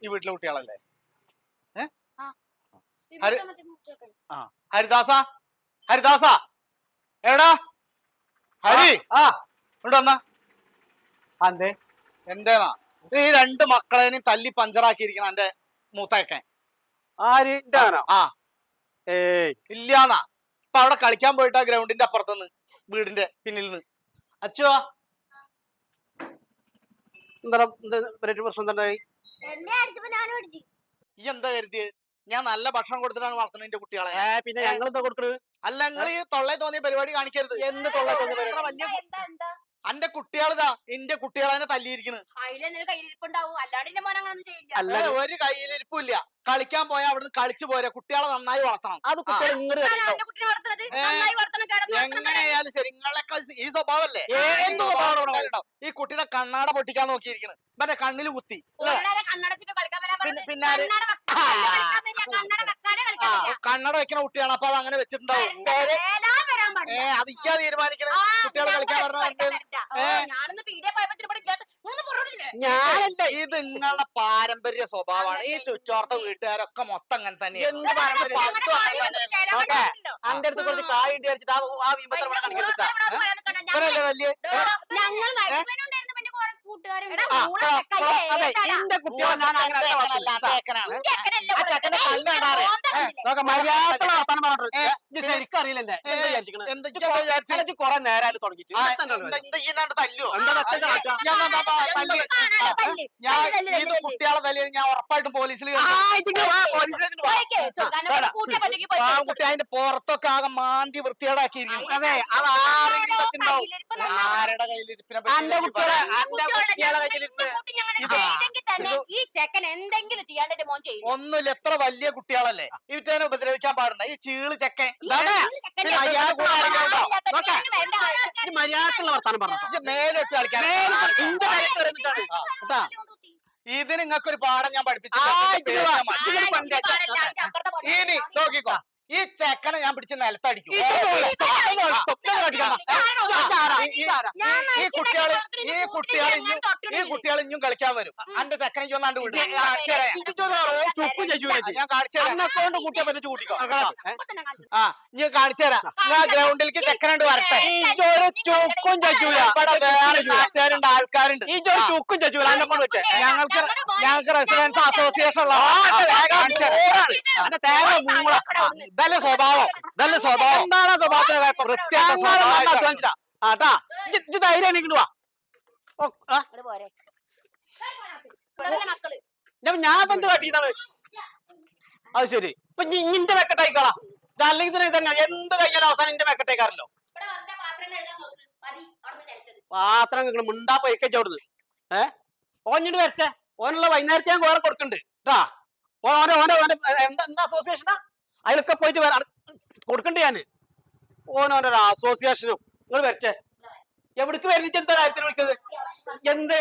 ഈ വീട്ടിലെ കുട്ടികളല്ലേ? ഹരിദാസ ഹരിദാസ എടാ ഹരി വന്നാ അതെ എന്തേന്നാ ഈ രണ്ട് മക്കളേനും തല്ലി പഞ്ചറാക്കിയിരിക്കണം എന്റെ മൂത്തേക്കൻ. ആര് ആ ഏയ് ഇല്ലാന്നാ ഇപ്പൊ അവിടെ കളിക്കാൻ പോയിട്ടാ ഗ്രൗണ്ടിന്റെ അപ്പുറത്തുനിന്ന് വീടിന്റെ പിന്നിൽ നിന്ന്. അച്ചുവാ എന്താ പ്രശ്നം എന്തായി? ഈ എന്താ കരുതിയത് ഞാൻ നല്ല ഭക്ഷണം കൊടുത്തിട്ടാണ് വളർത്തുന്നത് എന്റെ കുട്ടികളെ? പിന്നെ ഞങ്ങൾ എന്താ കൊടുക്കണത്? അല്ല നിങ്ങൾ ഈ തൊള്ളേ തോന്നിയ പരിപാടി കാണിക്കരുത്. എന്ത് തൊള്ളേ തോന്നിയ പരിപാടി? വലിയ അന്റെ കുട്ടികളിതാ എന്റെ കുട്ടികളെ തല്ലിയിരിക്കണ്. അല്ല ഒരു കയ്യിലിരിപ്പില്ല. കളിക്കാൻ പോയാ അവിടുന്ന് കളിച്ചു പോരാ. കുട്ടികളെ നന്നായി വളർത്തണം. അത് കുട്ടികളെ എങ്ങനെയായാലും ശരി നിങ്ങളൊക്കെ ഈ സ്വഭാവല്ലേ? ഈ കുട്ടിയുടെ കണ്ണാട പൊട്ടിക്കാൻ നോക്കിയിരിക്കണ്. മറ്റേ കണ്ണില് കുത്തി പിന്നെ കണ്ണട വെക്കണ കുട്ടിയാണ്. അപ്പൊ അത് അങ്ങനെ വെച്ചിട്ടുണ്ടാവും. അത് ഇയ്യാ തീരുമാനിക്കണ കുട്ടികളെ കളിക്കാൻ പറഞ്ഞ ഇത് നിങ്ങളുടെ പാരമ്പര്യ സ്വഭാവമാണ്. ഈ ചുറ്റോർത്ത വീട്ടുകാരൊക്കെ മൊത്തം അങ്ങനെ തന്നെയാണ്. അന്റെ അടുത്ത് കുറച്ച് കായുണ്ട് വലിയ ശരിക്കും അറിയില്ല കൊറേ നേരം തുടങ്ങിട്ട് കുട്ടികളെ തല്ലി ഞാൻ ഉറപ്പായിട്ടും പോലീസിൽ കുട്ടി അതിന്റെ പുറത്തൊക്കെ ആകെ മാന്തി വൃത്തികേടാക്കിയിരിക്കും. അതെ അത് ആരുടെ കയ്യിലിരിപ്പിനെ ഒന്നുമില്ല. എത്ര വലിയ കുട്ടികളല്ലേ ഇവറ്റേനെ ഉപദ്രവിക്കാൻ പാടുണ്ട. ഈ ചീള് ചെക്കൻ മര്യാദക്കുള്ള വർത്താനം പറഞ്ഞു മേലോട്ട് കളിക്കാൻ. ഇത് നിങ്ങൾക്കൊരു പാഠം ഞാൻ പഠിപ്പിച്ചു. ഇനി നോക്കിക്കോ ഈ ചെക്കനെ ഞാൻ പിടിച്ച് നിലത്തടിക്കും. ഈ കുട്ടികൾ ഇഞ്ഞും കളിക്കാൻ വരും. അന്റെ ചെക്കനെ ഒന്നാണ്ട് വിടും. ഞാൻ കാണിച്ചു തരാം. ആ ഇനി കാണിച്ചു തരാം. ഞാൻ ഗ്രൗണ്ടിലേക്ക് ചെക്കനുണ്ട് വരട്ടെ. നാട്ടുകാരുണ്ട് ആൾക്കാരുണ്ട്. ഞങ്ങൾക്ക് റെസിഡൻസ് അസോസിയേഷൻ ഉള്ള ഇതല്ലേ സ്വഭാവം. ഇതല്ലേ സ്വഭാവം. എന്താണ് സ്വഭാവത്തിന് ഞാൻ എന്ത് കാട്ടിയതാണ്? അത് ശരി. ഇപ്പൊ ഇന്റെ വെക്കട്ടായിക്കോളാം. അല്ലെങ്കിൽ തന്നെ എന്ത് കഴിഞ്ഞാലും അവസാനം ഇന്റെ വെക്കട്ടേക്കാറല്ലോ. പാത്രം മുണ്ടാ പൊയ്ക്കച്ച അവിടുന്ന് ഓഞ്ഞിട്ട് വരച്ചേ. ഓനുള്ള വൈകുന്നേരത്തെ ഞാൻ വേറെ കൊടുക്കുന്നുണ്ട് കേട്ടാ. എന്താ അസോസിയേഷനാ അതിലൊക്കെ പോയിട്ട് കൊടുക്കണ്ടേ ഞാന്. ഓനോരോ അസോസിയേഷനും നിങ്ങൾ വരച്ചേ. എവിടേക്ക് വരുന്ന എന്താ കാര്യത്തിന് വിളിക്കുന്നത്? എന്ത്